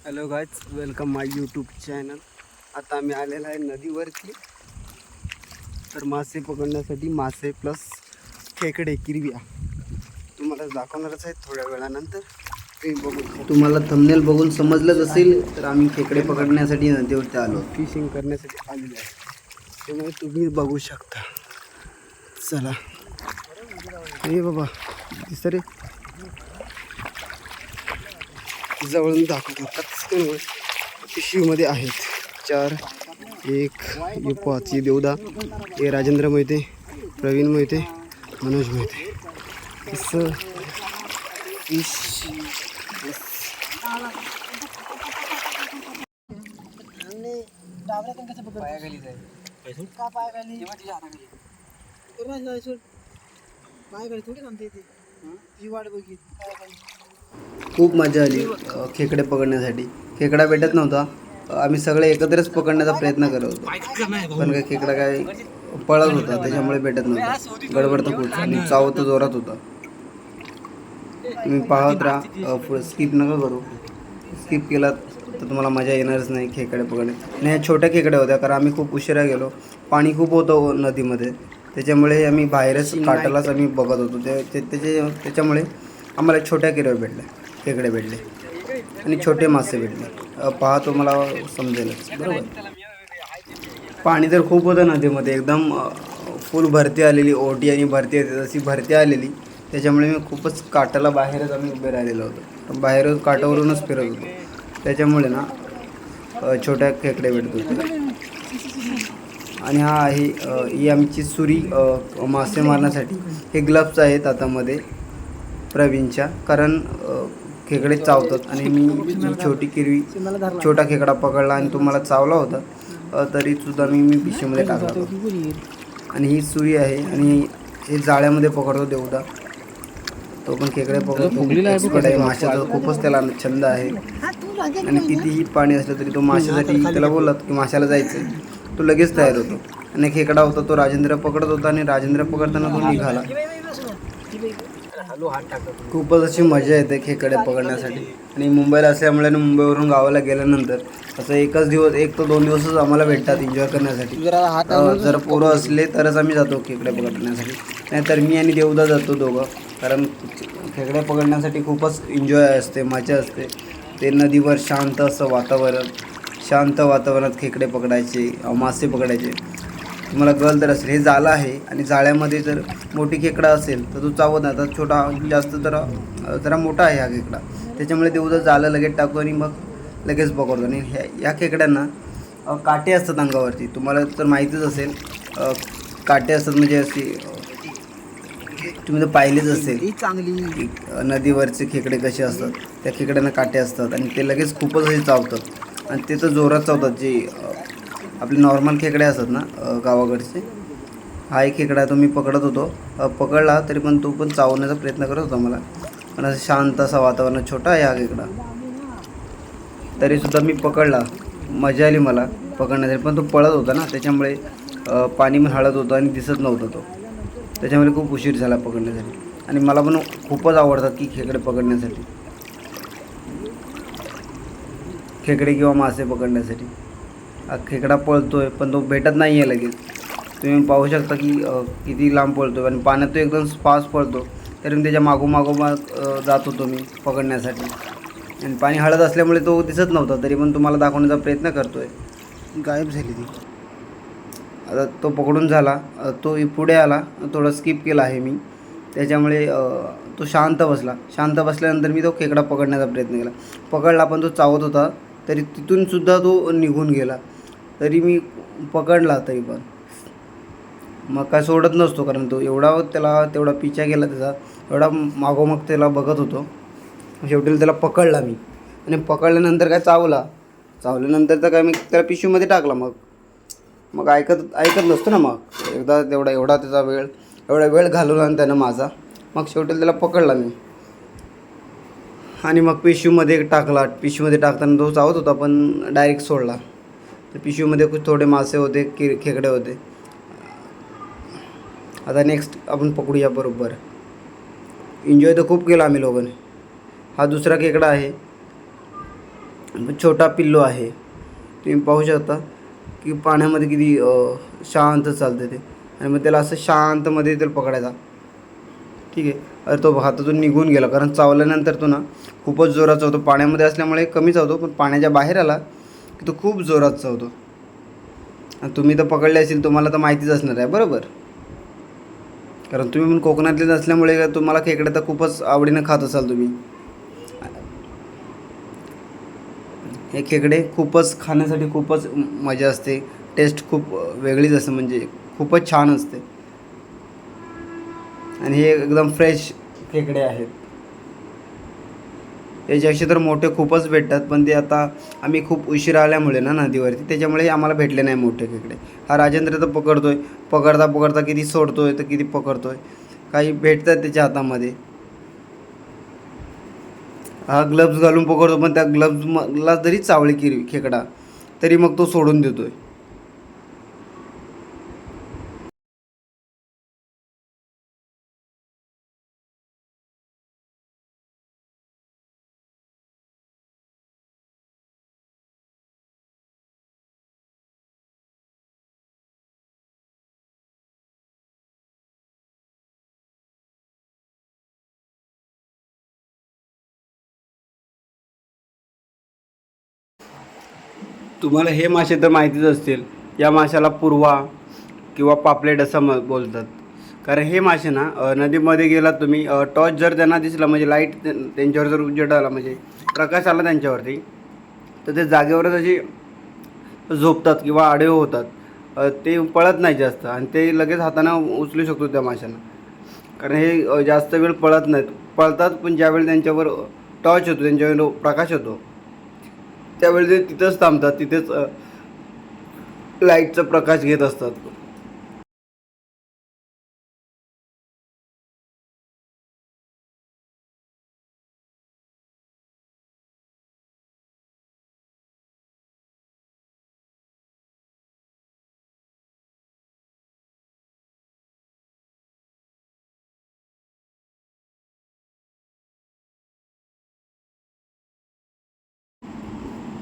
Hello guys, welcome माय YouTube channel. आता आम्ही आलेला आहे नदीवरती. तर मासे पकडण्यासाठी मासे प्लस खेकडे किरव्या तुम्हाला दाखवणारच आहे थोड्या वेळानंतर. तुम्हाला थंबनेल बघून समजलंच असेल तर आम्ही खेकडे पकडण्यासाठी नदीवरती आलो, फिशिंग करण्यासाठी आलेलो आहे. त्यामुळे तुम्ही बघू शकता. चला हे बाबा दिसरे जवळून दाखवतो. पिशवीमध्ये आहेत 4, 1, 5. हे देवदा, हे राजेंद्र मोहिते, प्रवीण मोहिते, मनोज मोहिते. असं फिश खूप मजा आली खेकडे पकडण्यासाठी. खेकडा भेटत नव्हता. आम्ही सगळे एकत्रच पकडण्याचा प्रयत्न करत होतो, पण काय खेकडा काय पळत होता त्याच्यामुळे भेटत नव्हता. गडबड तर खूप आणि चाव तर जोरात होता. तुम्ही पाहत राहा, पुढे स्किप नका करू. स्किप केला तर तुम्हाला मजा येणारच नाही खेकडे पकडण्यात. आणि ह्या छोट्या खेकड्या होत्या, कारण आम्ही खूप उशिरा गेलो. पाणी खूप होतं नदीमध्ये, त्याच्यामुळे आम्ही बाहेरच काटालाच आम्ही बघत होतो. त्याच्यामुळे आम्हाला छोट्या खेकडे भेटले आणि छोटे मासे भेटले. पहा तुम्हाला समजेलच, बरोबर. पाणी तर खूप होतं नदीमध्ये, एकदम फुल भरती आलेली. ओटी आणि भरती येते तशी भरती आलेली. त्याच्यामुळे मी खूपच काटाला बाहेरच आम्ही उभे राहिलेलो होतो. बाहेरच काटावरूनच फिरत होतो. त्याच्यामुळे ना छोट्या खेकडे भेटत होते. आणि हा आहे ही आमची सुरी मासे मारण्यासाठी. हे ग्लव्स आहेत हातामध्ये प्रवीणच्या, कारण खेकडे चावतात. आणि मी छोटी किरवी छोटा खेकडा पकडला आणि तो मला चावला होता, तरीसुद्धा मी पिशवीमध्ये टाकला होता. आणि ही सुरी आहे आणि हे जाळ्यामध्ये पकडतो देवदा. तो पण खेकडे पकडतो. एक्सपर्ट आहे माशाचा, खूपच त्याला छंद आहे. आणि कितीही पाणी असलं तरी तो माशासाठी त्याला बोलत की माशाला जायचं, तो लगेच तयार होतो. आणि खेकडा होता तो राजेंद्र पकडत होता आणि राजेंद्र पकडताना तो निघाला. खूपच अशी मजा येते खेकडे पकडण्यासाठी. आणि मुंबईला असल्यामुळे आणि मुंबईवरून गावाला गेल्यानंतर असं एकच दिवस, 1 ते 2 दिवसच आम्हाला भेटतात एन्जॉय करण्यासाठी. जर पोरं असले तरच आम्ही जातो खेकडे पकडण्यासाठी, नाहीतर मी आणि देवदा जातो दोघं. कारण खेकडे पकडण्यासाठी खूपच एन्जॉय असते, मजा असते. ते नदीवर शांत असं वातावरण, शांत वातावरणात खेकडे पकडायचे, मासे पकडायचे. तुम्हाला कळलं तर असेल, हे जाळं आहे आणि जाळ्यामध्ये जर मोठी खेकडा असेल तर तो चावत नाही. तर छोटा जास्त जरा मोठा आहे हा खेकडा, त्याच्यामुळे देवदा जाळं लगेच टाकतो आणि मग लगेच पकडतो. आणि ह्या खेकड्यांना काटे असतात अंगावरती. तुम्हाला तर माहितीच असेल, काटे असतात म्हणजे अशी, तुम्ही तर पाहिलेच असेल चांगली नदीवरचे खेकडे कसे असतात. त्या खेकड्यांना काटे असतात आणि ते लगेच खूपच असे चावतात. आणि ते तर जोरात चावतात. जे आपले नॉर्मल खेकडे असतात ना गावाकडचे, हा एक खेकडा तो मी पकडत होतो, पकडला तरी पण तो पण चावण्याचा प्रयत्न करत होता मला. पण असं शांत असा वातावरण, छोटा आहे हा खेकडा, तरीसुद्धा मी पकडला. मजा आली मला पकडण्यासाठी. पण तो पळत होता ना, त्याच्यामुळे पाणी पण हळत होतं आणि दिसत नव्हता तो, त्याच्यामुळे खूप उशीर झाला पकडण्यासाठी. आणि मला पण खूपच आवडतात की खेकडे पकडण्यासाठी, खेकडे किंवा मासे पकडण्यासाठी. हा खेकडा पळतोय पण तो भेटत नाही आहे लगेच. तुम्ही पाहू शकता की किती लांब पळतो. आणि पाण्यात तो एकदम फास्ट पळतो, तरी त्याच्या मागोमाग जात होतो मी पकडण्यासाठी. आणि पाणी हळद असल्यामुळे तो दिसत नव्हता, तरी पण तुम्हाला दाखवण्याचा प्रयत्न करतो आहे. गायब झाली ती. आता तो पकडून झाला, तो पुढे आला, थोडं स्किप केला आहे मी, त्याच्यामुळे तो शांत बसला. शांत बसल्यानंतर मी तो खेकडा पकडण्याचा प्रयत्न केला. पकडला पण तो चावत होता, तरी तिथूनसुद्धा तो निघून गेला. तरी मी पकडला, तरी पण मग काय सोडत नसतो, कारण तो त्याला तेवढा पिछा केला त्याचा, एवढा मागोमाग त्याला बघत होतो. शेवटी त्याला पकडला मी. आणि पकडल्यानंतर काय चावल्यानंतर तर काय मी त्याला पिशवीमध्ये टाकला. मग ऐकत नसतो ना. मग एकदा एवढा वेळ घालवला त्यानं माझा. मग शेवटी त्याला पकडला मी आणि मग पिशवीमध्ये टाकला. पिशवीमध्ये टाकताना तो चावत होता, पण डायरेक्ट सोडला. तर पिशवीमध्ये थोडे मासे होते, खेकडे होते. आता नेक्स्ट आपण पकडूया बरोबर. एन्जॉय तर खूप केला आम्ही लोकांनी. हा दुसरा खेकडा आहे. छोटा पिल्लू आहे. तुम्ही पाहू शकता की पाण्यामध्ये किती शांत चालते ते. आणि मग त्याला असं शांतमध्ये त्याला पकडायचा. ठीक आहे. अरे तो हातातून निघून गेला, कारण चावल्यानंतर तो ना खूपच जोरात चावतो. पाण्यामध्ये असल्यामुळे कमी चावतो, पण पाण्याच्या बाहेर आला की तो खूप जोरात चावतो. आणि तुम्ही तर पकडले असेल, तुम्हाला तर माहितीच असणार आहे, बरोबर? कारण तुम्ही पण कोकणातलेच असल्यामुळे तुम्हाला खेकडे तर खूपच आवडीनं खात असाल तुम्ही. हे खेकडे खूपच खाण्यासाठी खूपच मजा असते. टेस्ट खूप वेगळीच असते, म्हणजे खूपच छान असते. आणि हे एकदम फ्रेश खेकडे आहेत. याच्यापेक्षा तर मोठे खूपच भेटतात, पण ते आता आम्ही खूप उशिरा आल्यामुळे ना नदीवरती, त्याच्यामुळे आम्हाला भेटले नाही मोठे खेकडे. हा राजेंद्र तर पकडतोय, पकडता पकडता किती सोडतोय तर किती पकडतोय. काही भेटतात त्याच्या हातामध्ये. हा ग्लव्स घालून पकडतो, पण त्या ग्लव्सला जरी चावली की खेकडा तरी मग तो सोडून देतोय. तुम्हाला हे मासे तर माहितीच असतील. या माशाला पुरवा किंवा पापलेट असं बोलतात. कारण हे मासे ना नदीमध्ये गेलात तुम्ही, टॉर्च जर त्यांना दिसला, म्हणजे लाईट त्यांच्यावर जर उजेड आला, म्हणजे प्रकाश आला त्यांच्यावरती, तर ते जागेवरच असे झोपतात किंवा आडवे होतात. ते पळत नाही जास्त, आणि ते लगेच हातानं उचलू शकतो त्या माशांना. कारण हे जास्त वेळ पळत नाहीत. पळतात, पण ज्यावेळी त्यांच्यावर टॉर्च होतो, त्यांच्यावर प्रकाश होतो, त्यावेळी ते तिथंच थांबतात. तिथेच लाईटचा प्रकाश घेत असतात.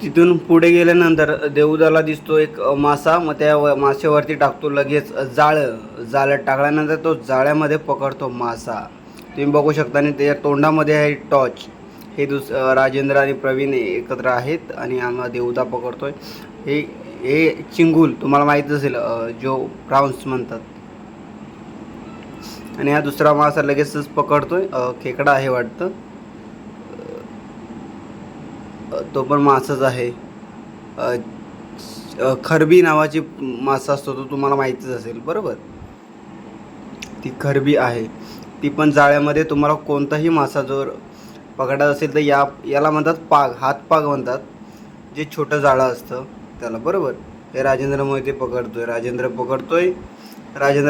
तिथून पुढे गेल्यानंतर देवदाला दिसतो एक मासा. मग त्या मासेवरती टाकतो लगेच जाळं टाकल्यानंतर तो जाळ्यामध्ये पकडतो मासा. तुम्ही बघू शकता. आणि त्याच्या तोंडामध्ये आहे टॉर्च. हे राजेंद्र आणि प्रवीण एकत्र आहेत, आणि आम्हाला देवदा पकडतोय. हे हे चिंगूल तुम्हाला माहीत असेल, जो प्राउन्स म्हणतात. आणि हा दुसरा मासा लगेचच पकडतोय. खेकडा आहे वाटतं. तो पण मासाच आहे. खरबी नावाची मासा असतो, तो तुम्हाला माहितीच असेल, बरोबर? ती खरबी आहे. ती पण जाळ्यामध्ये तुम्हाला कोणताही मासा जर पकडायचा असेल तर याला म्हणतात पाग, हातपाग म्हणतात. जे छोटं जाळं असतं त्याला, बरोबर? हे राजेंद्र मोहिते पकडतोय. राजेंद्र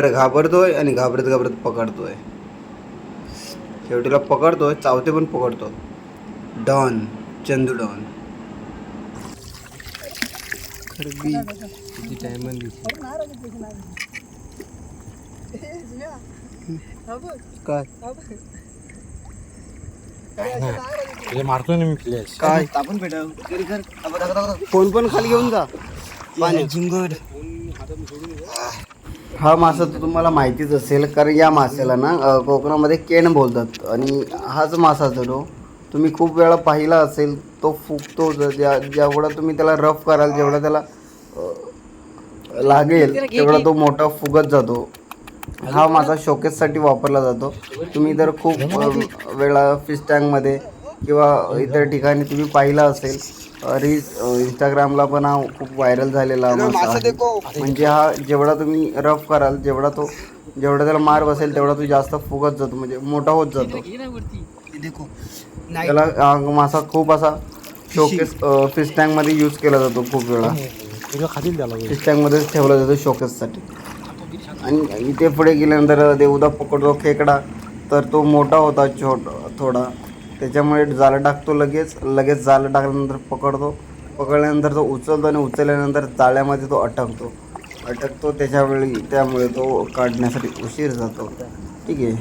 घाबरतोय, आणि घाबरत घाबरत पकडतोय. शेवटीला पकडतोय, चावते पण पकडतो. Don, Chandu don. खरबी किती टायमान दिसली काय मारतोय ना मी फ्लॅश. काय आपण फोन पण खाली घेऊन जा. जिंगड. हा मासा तर तुम्हाला माहितीच असेल, कारण या माशाला ना कोकणामध्ये केन बोलतात. आणि हाच मासा जर तुम्ही खूप वेळा पाहिला असेल, तो फुगतो. जेवढा तुम्ही त्याला रफ कराल, जेवढा त्याला लागेल, तेवढा तो मोठा फुगत जातो. हा मासा शोकेससाठी वापरला जातो. तुम्ही तर खूप वेळा फिश टँकमध्ये किंवा इतर ठिकाणी तुम्ही पाहिला असेल. रील्स इंस्टाग्रामला पण हा खूप व्हायरल झालेला मासा आहे. म्हणजे हा जेवढा तुम्ही रफ कराल, जेवढा त्याला मार बसेल, तेवढा तो जास्त फुगत जातो, म्हणजे मोठा होत जातो. त्याला मासा खूप असा शोकेस फिश टँकमध्ये यूज केला जातो. खूप वेळा फिश टँकमध्येच ठेवला जातो शोकेससाठी. आणि इथे पुढे गेल्यानंतर देवदा पकडतो खेकडा. तर तो मोठा होता थोडा, त्याच्यामुळे जाळं टाकतो. लगेच जाळं टाकल्यानंतर पकडल्यानंतर तो उचलतो, आणि उचलल्यानंतर जाळ्यामध्ये तो अटकतो. त्यामुळे तो काढण्यासाठी उशीर जातो. ठीक आहे,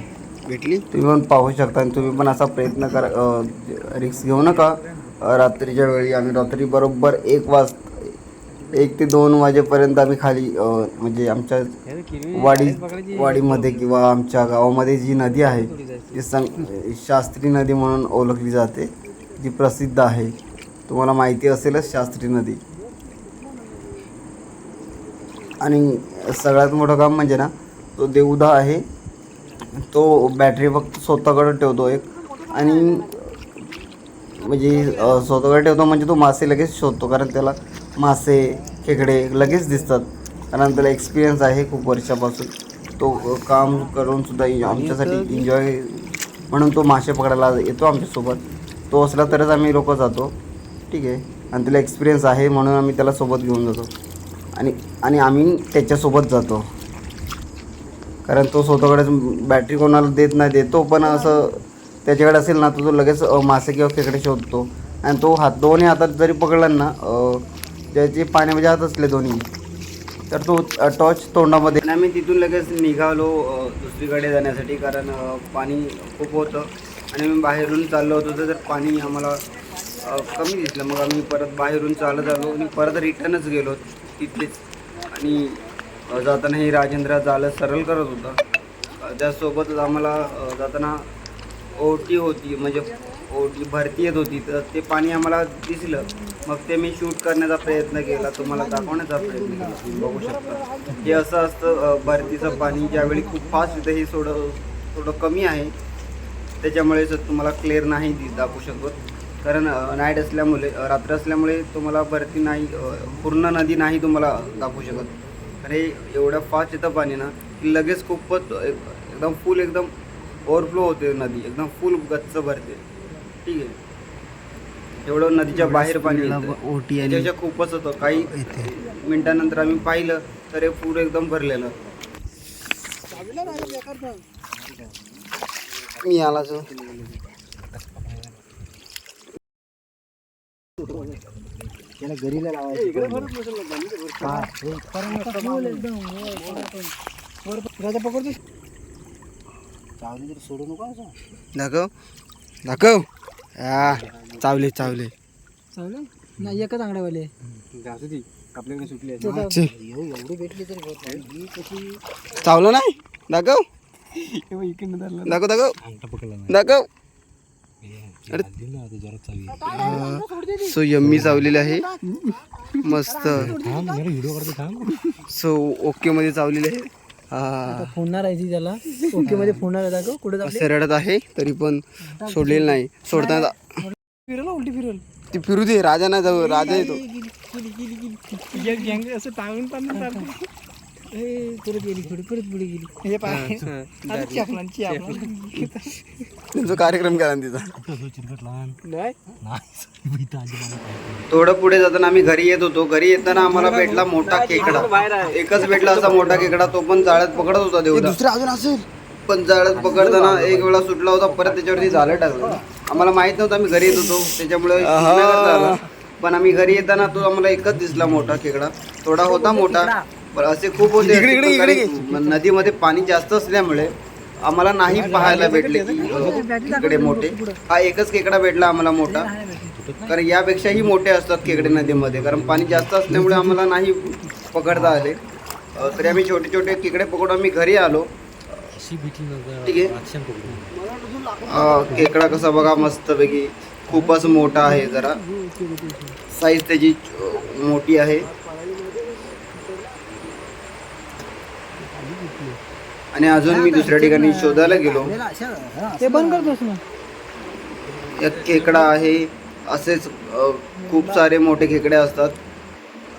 भेटली. तुम्ही पण पाहू शकता, आणि तुम्ही पण असा प्रयत्न करा. रिस्क घेऊ नका. रात्रीच्या वेळी आम्ही रात्री बरोबर 1 ते 2 वाजेपर्यंत आम्ही खाली म्हणजे आमच्या वाडीमध्ये किंवा आमच्या गावामध्ये जी नदी आहे ती शास्त्री नदी म्हणून ओळखली जाते, जी प्रसिद्ध आहे. तुम्हाला माहिती असेलच शास्त्री नदी. आणि सगळ्यात मोठं काम म्हणजे ना, तो देवदा आहे, तो बॅटरी फक्त स्वतःकडे ठेवतो एक, आणि म्हणजे स्वतःकडे ठेवतो म्हणजे तो मासे लगेच शोधतो, कारण त्याला मासे खेकडे लगेच दिसतात, कारण त्याला एक्सपिरियन्स आहे खूप वर्षापासून. तो काम करून सुद्धा आमच्यासाठी एन्जॉय म्हणून तो मासे पकडायला येतो आमच्यासोबत. तो असला तरच आम्ही लोक जातो, ठीक आहे. आणि त्याला एक्सपिरियन्स आहे म्हणून आम्ही त्याला सोबत घेऊन जातो, आणि आम्ही त्याच्यासोबत जातो, कारण तो स्वतःकडेच बॅटरी कोणाला देत नाही. देतो पण असं त्याच्याकडे असेल ना, तो लगेच मासे किंवा खेकडे शोधतो. आणि तो दोन्ही हातात जरी पकडला ना, त्याचे पाण्यामध्ये हात असले दोन्ही, तर तो टॉर्च तोंडामध्ये. आणि आम्ही तिथून लगेच निघालो दुसरीकडे जाण्यासाठी, कारण पाणी खूप होतं आणि आम्ही बाहेरून चाललो होतो, तर पाणी आम्हाला कमी दिसलं. मग आम्ही परत बाहेरून चालत आलो आणि परत रिटर्नच गेलो तिथेच. आणि जाताना राजेंद्र जालं सरळ करत होता. त्यासोबतच आम्हाला जाताना ओटी होती, म्हणजे ओटी भरती येत होती, तर ते पाणी आम्हाला दिसलं. मग ते मी शूट करण्याचा प्रयत्न केला, तुम्हाला दाखवण्याचा प्रयत्न केला. तुम्ही बघू शकता हे असं असतं भरतीचं पाणी. ज्यावेळी खूप फास्ट येतं, हे थोडं कमी आहे, त्याच्यामुळे तुम्हाला क्लिअर नाही दाखवू शकत, कारण नाईट असल्यामुळे, रात्र असल्यामुळे तुम्हाला भरती नाही, पूर्ण नदी नाही तुम्हाला दाखवू शकत. अरे एवढं फास्ट येतं पाणी ना की लगेच खूपच एकदम फुल, एकदम ओव्हरफ्लो होते नदी, एकदम फुल गच्च भरते, ठीक आहे. एवढं नदीच्या बाहेर पाणी ओटी त्याच्या खूपच होतं. काही मिनिटानंतर आम्ही पाहिलं तर हे पूर एकदम भरलेलं. मी आला त्याला घरीला पकडतो, चावली तर सोडू नको. दाखव चावले नाही, एकच आंगड्यावाले आपल्याकडे सुटले एवढी भेटली तरी चावलं नाही. दाखव सो यम्मी चावलेली आहे मस्त. सो ओके मध्ये चावलेली आहे. हा फोडणार आहे ती, त्याला ओके मध्ये फोडणार आहे. कुठे रडत आहे तरी पण सोडलेलं नाही. सोडताना फिरल उलटी फिरल, ती फिरू दे. राजा नाही जाऊ, राजा येतो. असं टाळून त्यांचा कार्यक्रम करा तिचा. थोडं पुढे जाताना आम्ही घरी येत होतो. घरी येताना आम्हाला भेटला मोठा खेकडा. एकच भेटला असा मोठा खेकडा. तो पण जाळ्यात पकडत होता देवदा. दुसरा अजून असेल, पण जाळ्यात पकडताना एक वेळा सुटला होता, परत त्याच्यावरती जाळं टाकलं. आम्हाला माहित नव्हतं, आम्ही घरी येत होतो त्याच्यामुळे. पण आम्ही घरी येताना तो आम्हाला एकच दिसला मोठा खेकडा. थोडा होता मोठा, पण असे खूप होते. नदीमध्ये पाणी जास्त असल्यामुळे आम्हाला नाही पाहायला भेटले खेकडे मोठे. हा एकच खेकडा भेटला आम्हाला मोठा, कारण यापेक्षाही मोठे असतात खेकडे नदीमध्ये, कारण पाणी जास्त असल्यामुळे आम्हाला नाही पकडता आले. तरी आम्ही छोटे छोटे खेकडे पकडून आम्ही घरी आलो, ठीक आहे. खेकडा कसा बघा मस्तपैकी, खूपच मोठा आहे. जरा साईज त्याची मोठी आहे. आणि अजून मी दुसऱ्या ठिकाणी शोधायला गेलो, ते बंद करतोस ना. एक खेकडा आहे. असेच खूप सारे मोठे खेकडे असतात.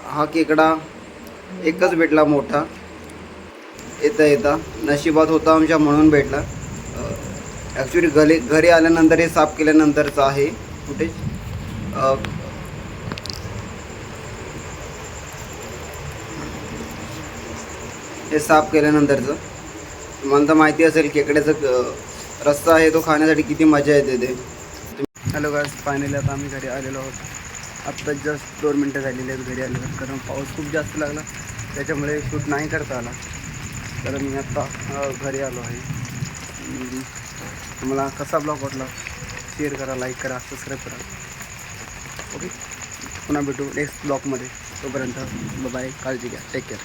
हा खेकडा एकच भेटला मोठा. येता नशिबात होता आमच्या म्हणून भेटला. ॲक्च्युली घरी आल्यानंतर हे साफ केल्यानंतरचं आहे फुटेज. हे साफ केल्यानंतरचं. तुम्हाला तर माहिती असेल खेकड्याचा रस्सा आहे तो खाण्यासाठी किती मजा येते ते. हॅलो गाईस, फायनली आता आम्ही घरी आलेलो आहोत. आत्ता जस्ट 2 मिनटं झालेली आहेत घरी आलेलो, कारण पाऊस खूप जास्त लागला त्याच्यामुळे शूट नाही करता आला. तर मी आत्ता घरी आलो आहे. तुम्हाला कसा ब्लॉग वाटला शेअर करा, लाईक करा, सबस्क्राईब करा. ओके, पुन्हा भेटू नेक्स्ट ब्लॉगमध्ये. तोपर्यंत बाय, काळजी घ्या, टेक केअर.